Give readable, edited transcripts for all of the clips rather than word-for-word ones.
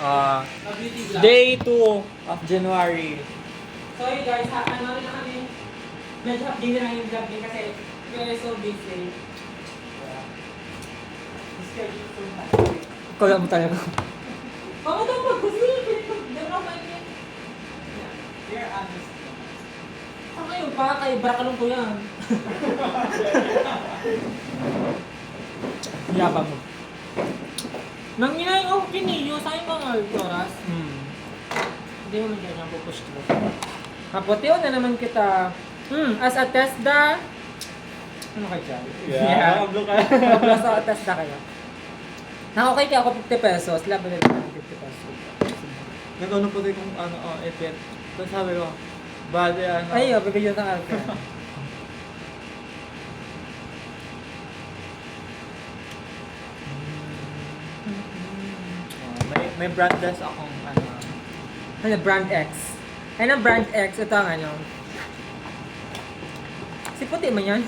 Beauty vlog. Day 2 of January. Sorry guys, ano rin na kami. Medyo half day na lang yung vlog din kasi we are so busy. Schedule so much. Kala mo talaga. Baka daw pag gusto nyo, pinipag-dam ako kayo. We're honest. Saan kayo pa? Kay Brakalong ko yan. Yaba mo. Nangyayang ako kiniyo sa aking mga oras. Hindi mo man dyan ang pupush ko. Kaputiw na naman kita. As a TESDA. Ano kayo dyan? Pablo ka. Pablo sa TESDA kayo. Nakakay kaya ako 50 pesos. Laban na lang 50 pesos. Nag-ano po din kung ano, epet. Tapos sabi ko, bale ano. Ay, bibigyan ng alka. May brandless akong ano. Ano, brand X. Ay, ang brand X. Ito ang ano. Si puti man yan.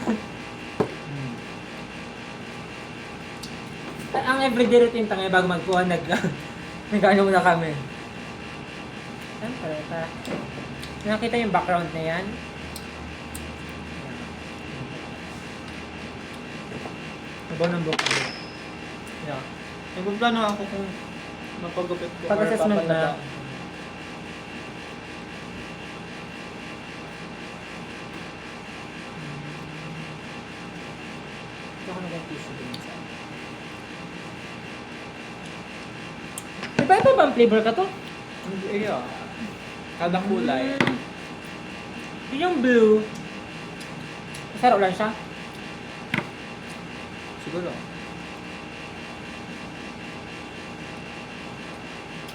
Ang everyday routine tangay bago magkuhan nag-ano muna kami. Siyempre, nakita yung background na yan. Nabaw ng book ko. Yeah. Nagpaplano ako kung mapagupit ko. Pag-assessment na. Ito ako nag-tissue din sa. Iba bang flavor ka to? Yeah. Kada kulay. Yung blue. Sarap lang siya. Siguro.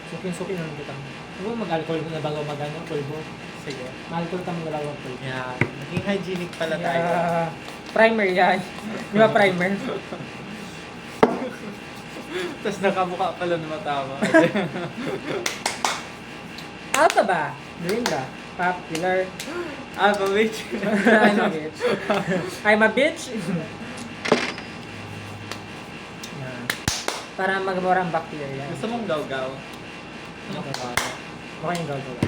Sukin-sukin lang kita. Huwag mag-alcohol na bago mag-ano, pulbo. Sige. Ma-alcohol ka mag-alawang pulbo. Yeah. Naging hygienic pala tayo. Yeah. Primer yan. Di ba primer? Tapos nakabuka pala na matama. Ano ba? Linda. Popular. I'm a witch. I'm a bitch. I'm a bitch. Yan. Para magmura ang bacteria. Gusto mong gaw-gaw? Ano ko ba? Baka yung gagawa.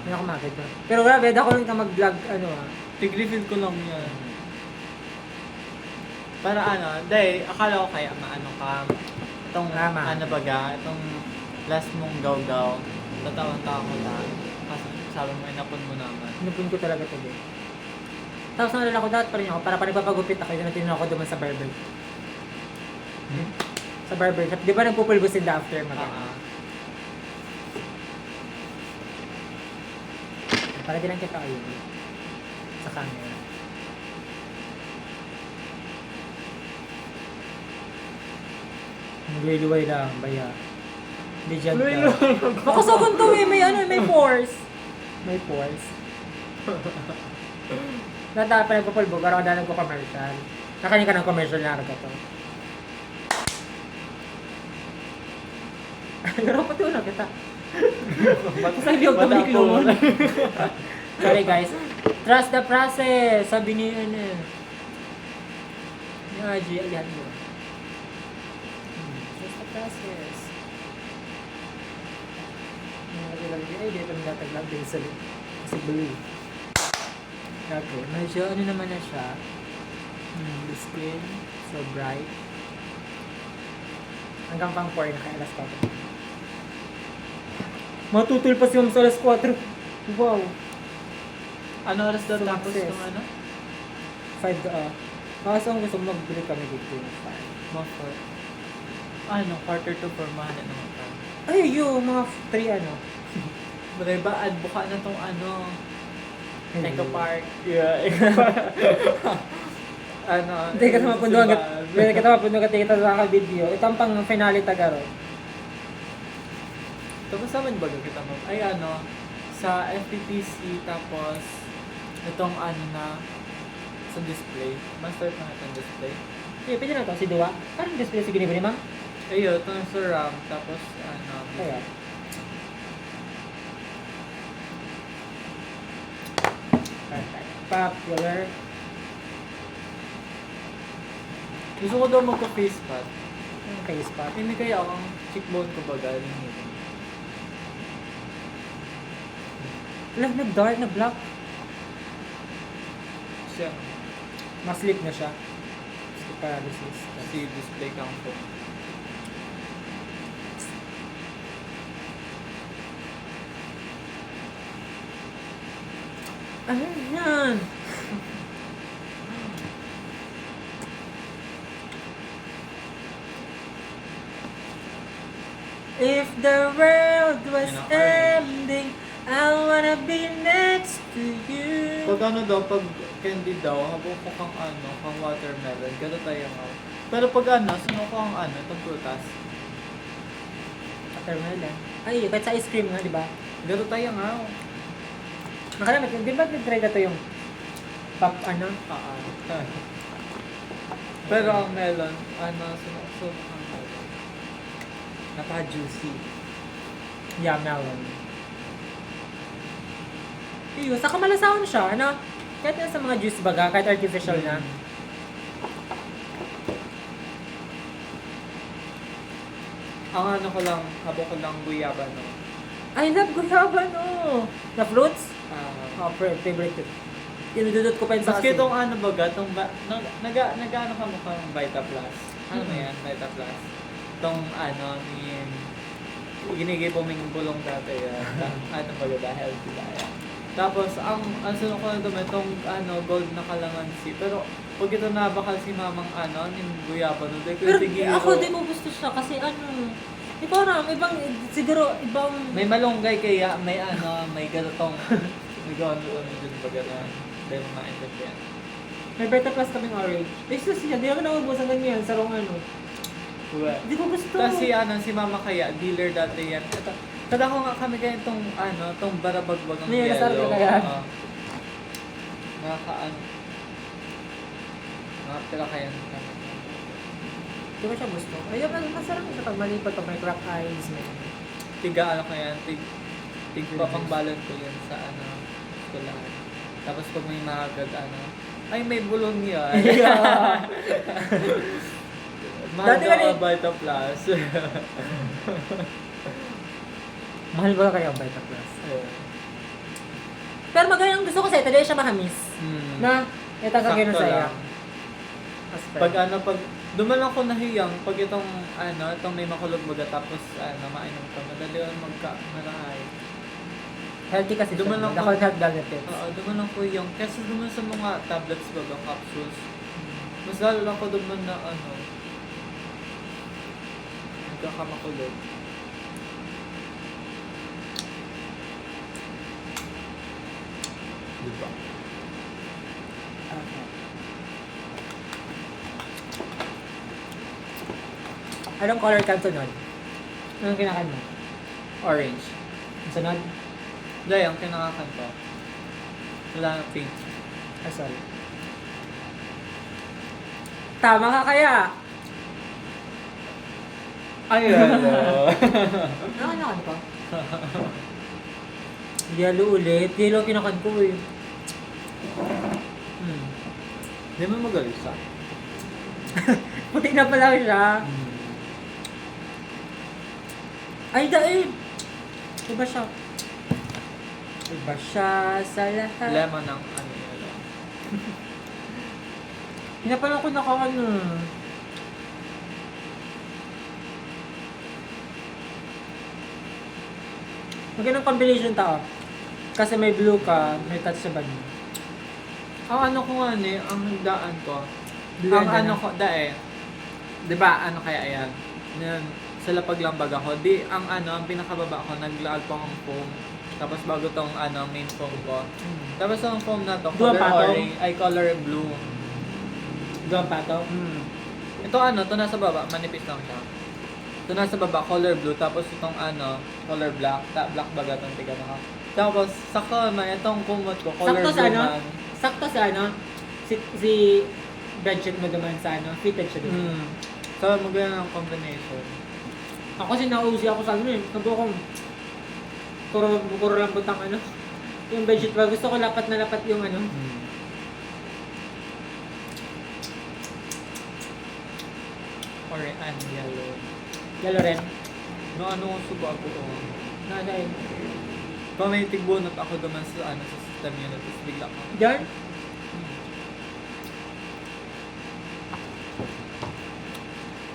Hindi ako makit ba? Pero grabe, ako lang ka mag-vlog, ano ah. Tig-refill ko lang yan. Para ano, dahil akala ko kaya maano ka. Itong Tama. ano baga, itong last mong gaw-gaw. Tatawang-tawa ko na. Kasi sabi mo, inapon mo naman. Inupin ko talaga ito din. Tapos nalala ko dapat pa rin ako, para pa nagpapagupit ako, yun natin ako duman sa barber. Sa barber shop. Di ba nagpupulbos in the after mag Para din lang kita kayo sa camera. Nagliliway lang, baya. Hindi dyan ka. Makasagon to eh, may ano, may pores. May pores. Nata pa nagpapulbo, parang kadalang ko commercial. Nakanin ka ng commercial na arga to. Pero pati una kita. Sa liyog ko may klon. Sorry guys. Trust the process. Sabi ni ano. Ni Aji, ayan mo. Trust the process. Ay, dito na nataglag din sa kasi blue. Okay, medyo ano naman na siya. The skin, so bright. Hanggang pang 4 na kaya alas 4. Matutul pa si Ma'am sa alas 4. Wow. Ano oras daw So, tapos success. ng ano? 5 Kaso ang gusto mo magbili kami dito yung 5. Mga 4. Ano, quarter to 4 mahal naman ka. Ay, yung mga 3 ano. Diba, buka na tong ano, Eco Park. Yeah. Ano, Hindi ka naman pundo agad. Hindi ka naman pundo agad kita sa video. Ito ang pang finale tagaro. Tapos naman baga kita mo. Ay ano, sa FPPC tapos itong ano na sa display. Master na itong display. Yeah, pwede na to. Si Dua. Parang display si Ginibri, ma'am. Ayun, ito sa RAM. Tapos ano. Kaya. Perfect. Popular. Gusto ko daw magka-face pad. Yung face pack. Hindi kaya ang cheekbone ko baga. Alam, nag-dark, nag-black. Siya. Mas-sleep na siya. Sleep paralysis. Si display counter. Ano yan? If the world was Yun ang orange. ending, I wanna be next to you. Pag ano daw, pag candy daw, habang ko kang ano, kang watermelon, gano'n tayo nga. Pero pag ano, sino ko ang ano, itong prutas. Watermelon. Ay, kahit sa ice cream nga, di ba? Gano'n tayo nga. Nakalamit, di ba nag-try na to yung pop, ano? Pero ang melon, ano, sino ang melon. Napaka-juicy. Yeah, melon. Iyo, saka malasawan siya, ano? Kahit na sa mga juice baga, kahit artificial na. Ang ano ko lang, habo ko lang guyaba, no? I love guava, no? Na fruits? Ah, Oh, favorite ko. Inududot ko pa yun sa maski asin. itong ano baga, itong nag-ano ka mo kang Vita Plus. Ano mo yan, Vita Plus? Itong ano, ginigay po ming bulong dati yan. Ano baga ba, healthy diet. Tapos, ang sunod ko na naman, itong ano, gold na kalamansi. Pero, pag ito nabakal si mamang ano, yung guyaba, no? Pero ako di ko gusto siya kasi ano, di parang ibang, siguro ibang, May malunggay kaya, may ano, may ganitong, may ganitong dun baga na, hindi mo maintindihan. may Beta Plus kaming orange. Eh, siya, di ako naubusan ganyan sa rong ano. Di ko gusto. Kasi ano, si mama kaya, dealer dati yan. Ito, kada ko nga kami kaya itong, ano, itong barabagbag ng May nasarap yellow. ka kaya? Nakakaano. Nakapila kaya kami. Di ko siya gusto. Ayun, masarap siya pag malipot, pag may crack eyes. May... Tiga ano kaya, tig papang balon ko yan sa ano, skulahan. Tapos pag may mahagad, ano, ay may bulong yan. Yeah. Mahal Dati daw ka ang Vita Plus. Mahal ba kayo ang Beta Plus? Ayun. Pero maganda gusto ko sa ito, dahil siya mahamis. Hmm. Na, ito kagano Sakto sa iya. lang. Pag ano, pag duman ako nahiyang, pag itong ano, itong may makulog baga tapos ano, mainom ka, madali ang magka-marahay. Healthy kasi Duman siya. lang Ako ko- health benefits. Oo, duman lang ko yung, kasi duman sa mga tablets baga, capsules, mas lalo lang ko duman na ano, nagkakamakulog. Diba? Okay. Anong color ka sunod? Anong kinakan mo? Orange. Ang sunod? Dahil ang kinakakan ko, wala na pink. Ah, sorry. Tama ka kaya? Ay, ano? Ano kinakan ko? Yellow ulit. Yellow kinakan ko eh. Di mo magalit sa? Puti na pala siya. Ay, dahil. Iba siya. Iba siya sa lahat. Lemon ng ano yun. Hindi na pala ako naka-ano. Magandang combination tao. Kasi may blue ka, may touch sa banyo. Ang ano ko nga ni, ang daan ko, Blue ang and ano ano? ko, di ba, ano kaya ayan, yan, sa lapaglambag ako, di, ang ano, ang pinakababa ko, naglaag ko ang foam, tapos bago tong, ano, main foam ko, tapos ang foam na to, Dua color pa to? orange, ay color blue. Doon pa to? Ito ano, to nasa baba, manipis lang siya. Ito nasa baba, color blue, tapos itong ano, color black, black baga itong tiga na. Tapos, sa kamay, itong kumot ko, color Sakto blue sa ano? man. Sakto sa ano? Si bedsheet mo naman sa ano? Fitted siya doon. So, maganda ng combination. Ako kasi nauusi ako sa ano eh. Sabi ko kuro lambot ang ano. Yung bedsheet ba? Gusto ko lapat na lapat yung ano. Or ano, yellow. Yellow red. No, ano ko suba ko to. Nanay. Kung may tigbunot ako duman sa ano sa system yun, tapos bigla ko. Diyan?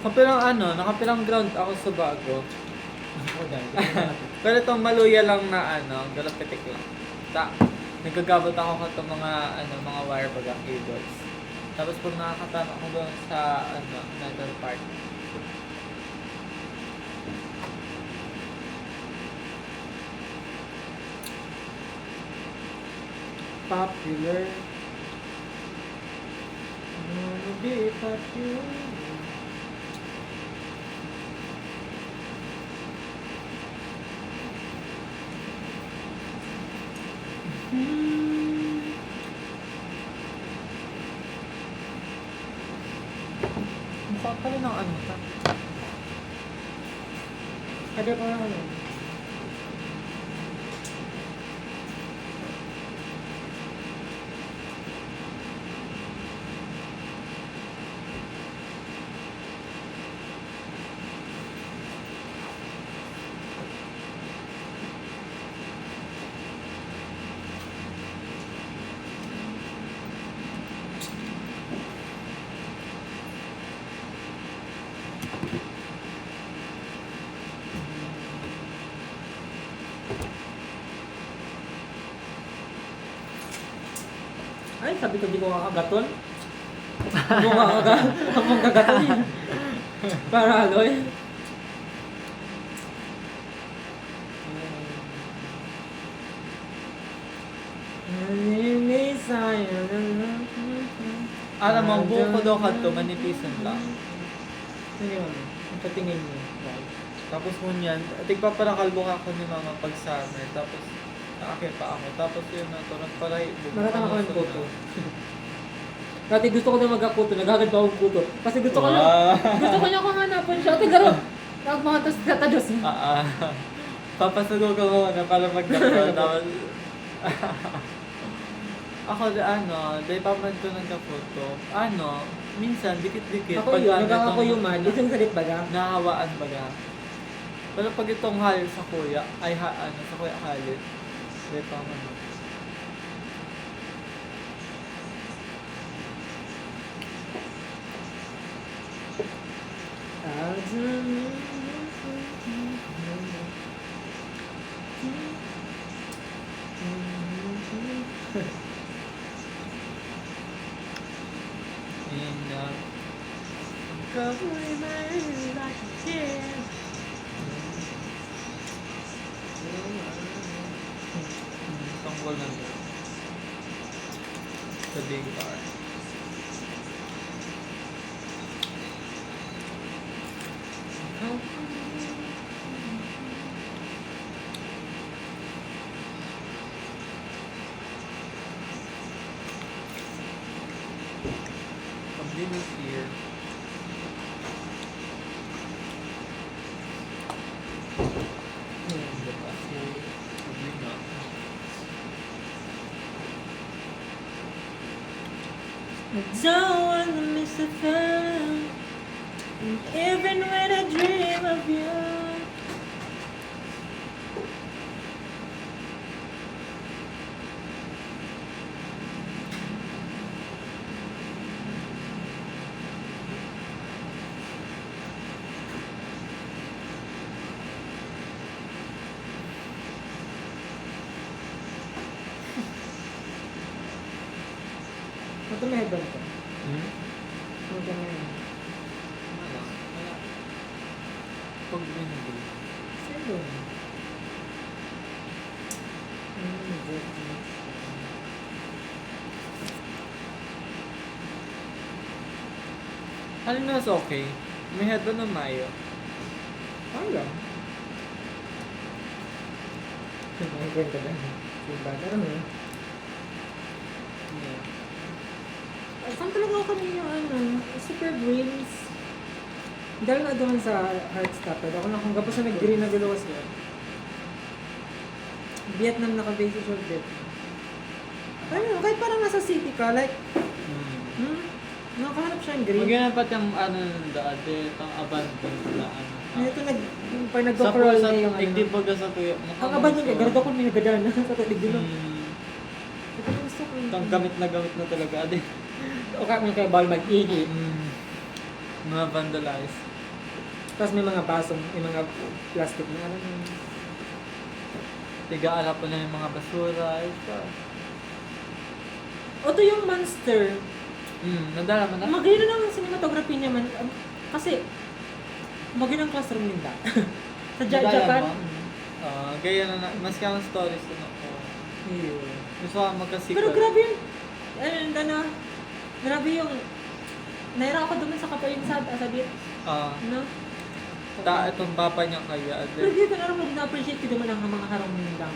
Nakapilang ano, nakapilang ground ako sa bago. Ako dyan. Pero itong maluya lang na ano, galapitik lang. Nagkagabot ako ka itong mga ano, mga wire baga cables. Tapos pag nakakatama ako doon sa ano, metal part. Popular. Wanna be popular. Mukha pa rin ng ano ta. Kada pa ano. Ay, sabi ko di ko kakagaton. Habang kagaton eh. Para aloy. Alam mo, ang buko ko daw ka ito, manipisan lang. Ano yun? Ang patingin mo. Tapos mo yan, tigpaparakalbo ka ako ni mama pag summer. Tapos, nakakit pa ako. Tapos yun na ito, nagparay. Nakatama ko ng puto. Dati gusto ko na mag-puto, naghagad pa akong puto. Kasi gusto ko na, gusto ko niya kung hanapan siya. Ate garo, tawag mga tas katados. Papasugo ka muna para magdapal. Tapos, ako, dahil paman ko nagka-photo, minsan, dikit-dikit. Ako yun, nagkakakuyuman. Isang salit baga. Nahawaan baga. Pero pag itong halit sa kuya, sa kuya halit, dahil paman. Cover my head like a kid. Tungkol na doon. Sa big bar. Continuous here. I don't wanna miss a thing, even when I dream of you. Ito may headband ko. Ito may Wala. Pag binigay. sino? Alin na mas okay? May headband ng mayo. Ano lang? May kwenta lang. Diba? Pero mo. Yeah. Saan talaga ako kanina Super Greens. Dahil na doon sa Heartstopper. Ako na kung kapos na nag-green na gulawas yun. Vietnam naka-base siya Vietnam. Ayun, kahit parang nasa city ka, like, nakahanap siya yung green. Magyan pa yung dati, itong abandoned na Ito pag Sa nagko-crawl pusa, na yung hindi ano. baga sa tuyo. Ang abad nyo, garado ko may nagadaan na sa tulig dito. Ito gusto ko. Itong gamit na talaga. Adi. O kami kayo bawal mag-ihi. Mga vandalize. Tapos may mga basong, may mga plastic na alam mo. Tiga-ala po na yung mga basura. Ito. O to yung monster. Nadala mo na? Maganda lang ang cinematography niya man. Kasi, maganda ang classroom nila. Sa Nadala Japan. mo? Gaya na, mas kang stories na ako. Ayun. Gusto ka magkasikal. Pero grabe yun. Ano, grabe yung, naira ako doon sa kapayin sa beach. No? Itong papa niya kaya. Pero dito na naman, na-appreciate ko naman ang mga harong lang.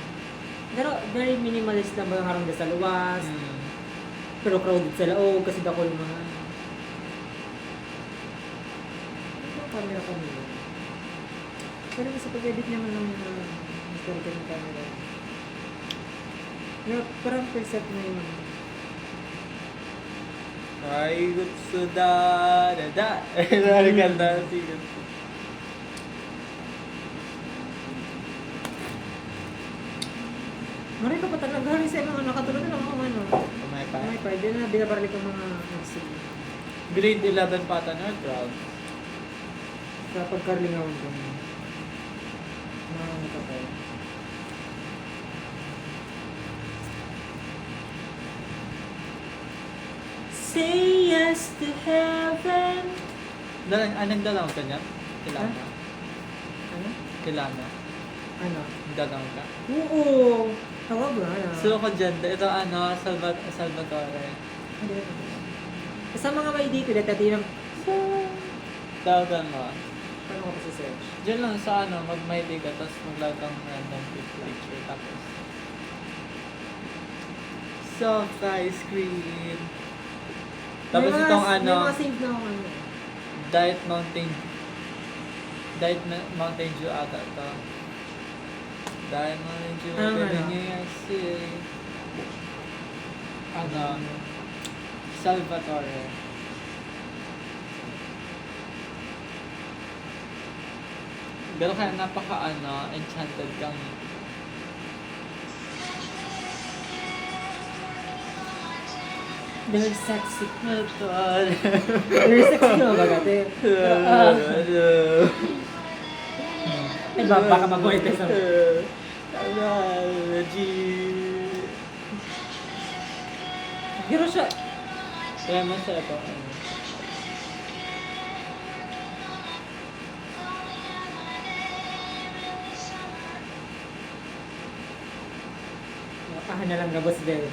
Pero very minimalist lang mga harong sa luwas. Pero crowded sa loob kasi dako yung mga ano. Ito ang camera ko nila. Pero sa pag-edit naman ng historical ng camera. Pero parang percept na yung mga. Ay, gutsu da. Ganda si Gutsu. Maray ka pa talaga rin sa mga nakatulog na lang ako ano. Kumay pa. May pa, hindi na binabaralik ang mga nagsig. Grade 11 pa ata na, 12. Sa pagkarlingawan ko. Mga ano ka tayo. Say yes to heaven. Nagdalaw ka niya? Kilala. Ano? Kilala. Ano? Nagdalaw ka? Oo. Tawag ba? Ano? So ko dyan, ito Salvatore. Sa mga may dito, dati ng... Tawagan mo. Paano ko pa sa search? Diyan lang sa mag-maili ka, tapos mag-log kang random picture, tapos soft ice cream. Tapos May mga- itong May mga save na ako ano. Diet Mountain Dew ata to. Diet Mountain Dew, Ano? pero New York City. Salvatore. Pero kaya enchanted kang They're sexy. ito. They're sexy naman ba gati? Ay baka mabuhay tayo sa... Pero siya... Kaya mo siya ito. Makahan na lang gabos din.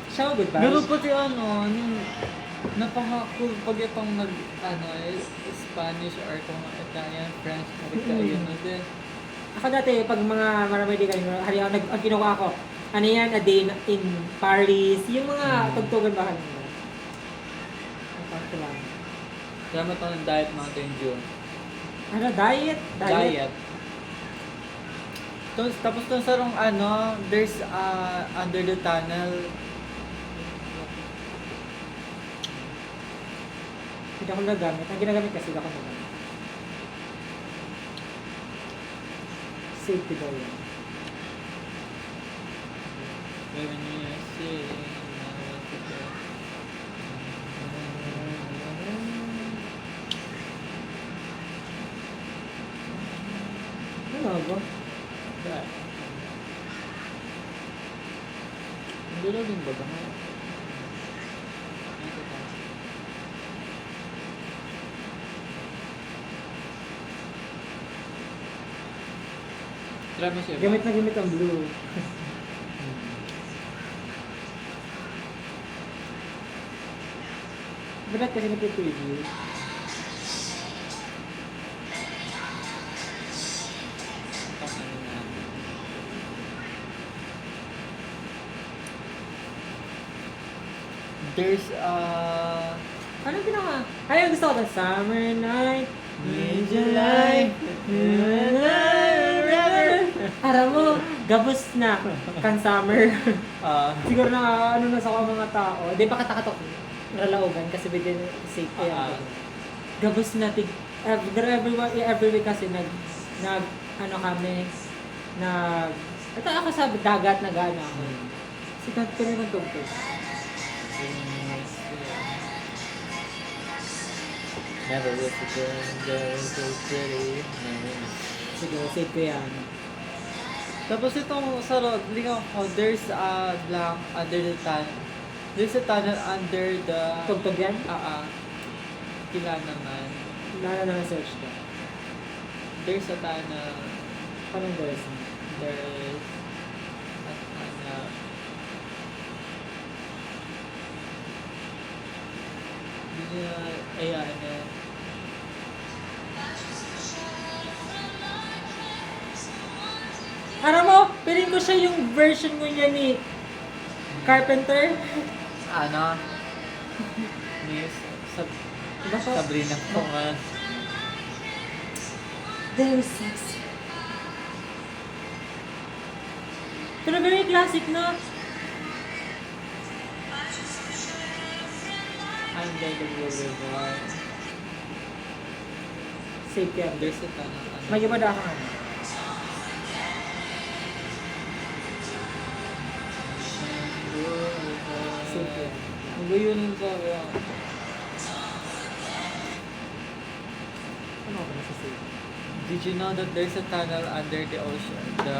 Siya good ba? Pero pati napaka-cool pag itong Spanish or kung Italian, French, yun na din. Ako dati, pag mga marami di kayo, ang ginawa ko, ano yan, A Day in Paris, yung mga tugtugan ba kanina? Ang lang. Kaya mo ito ng Diet Mountain Dew. Ano, diet? Diet. Tapos itong sarong there's under the tunnel. Hindi ako nagamit. Ang ginagamit kasi hindi ako nagamit. Safety daw yan. When you see, Ano ba? hindi lang din baga. Try mo siya. Gamit na gamit ang blue. Ba't kasi nag-preview? There's Anong ginawa? Ay, ang gusto ko ng Summer Night, Mid-July, Aram mo, Gabos na kan summer. Ah, Siguro na ano na sa mga tao. Di ba katakatok ralaugan kasi bigyan safe ko yan. Gabos na every week kasi nag ano kami ito ako sa dagat nag-ano ako. Sikat ko rin ang tugtog. never was a girl so pretty. Siguro safe ko yan. Tapos itong sa lingaw ko, there's a blank under the tunnel. There's a tunnel under the... Tugtog yan? Kila naman. Wala na search ko. There's a tunnel. Anong there's? There's a tunnel. Ayan. Alam mo, piling ko siya yung version mo niya ni Carpenter. Ano? Miss, Diba ko? Sabrina ko nga. Very sexy. Pero very classic, no? Under the boulevard. Safe yan. There's a tunnel. May iba na ako. Safe yan. Ang gayo nun sabi ako. Ano ako na sa safe? Did you know that there's a tunnel under the ocean? The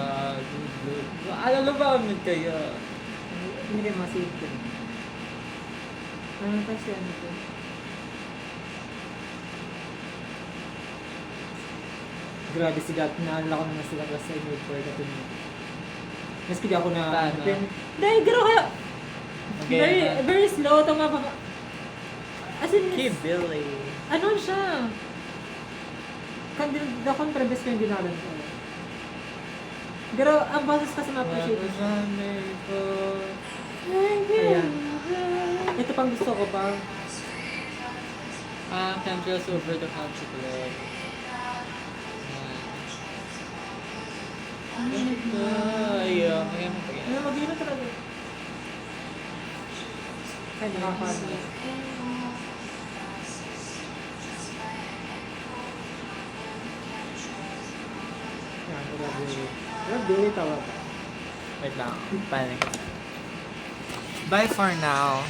blue. Alam ba kami kayo? Hindi kayo ma-safe ko. Ano kasi ano to? Grabe si Dat, naalala ko naman sila kasi I made for that niya. Mas kaya ako na... Paano? Dahil gano'n kaya... Okay, Very slow, ito nga pa... As in, Kay Billy. ano siya? The contrabas ko yung ginalan ko. Pero ang boses kasi ma-appreciate ko. Ayan. Ito pang gusto ko pa. Chemtrails over the country club. Ayun, kaya mo pag Ano, mag-ino talaga. Ay, nakakano. Yan, love Billy tawag. Wait lang, panic. Bye for now.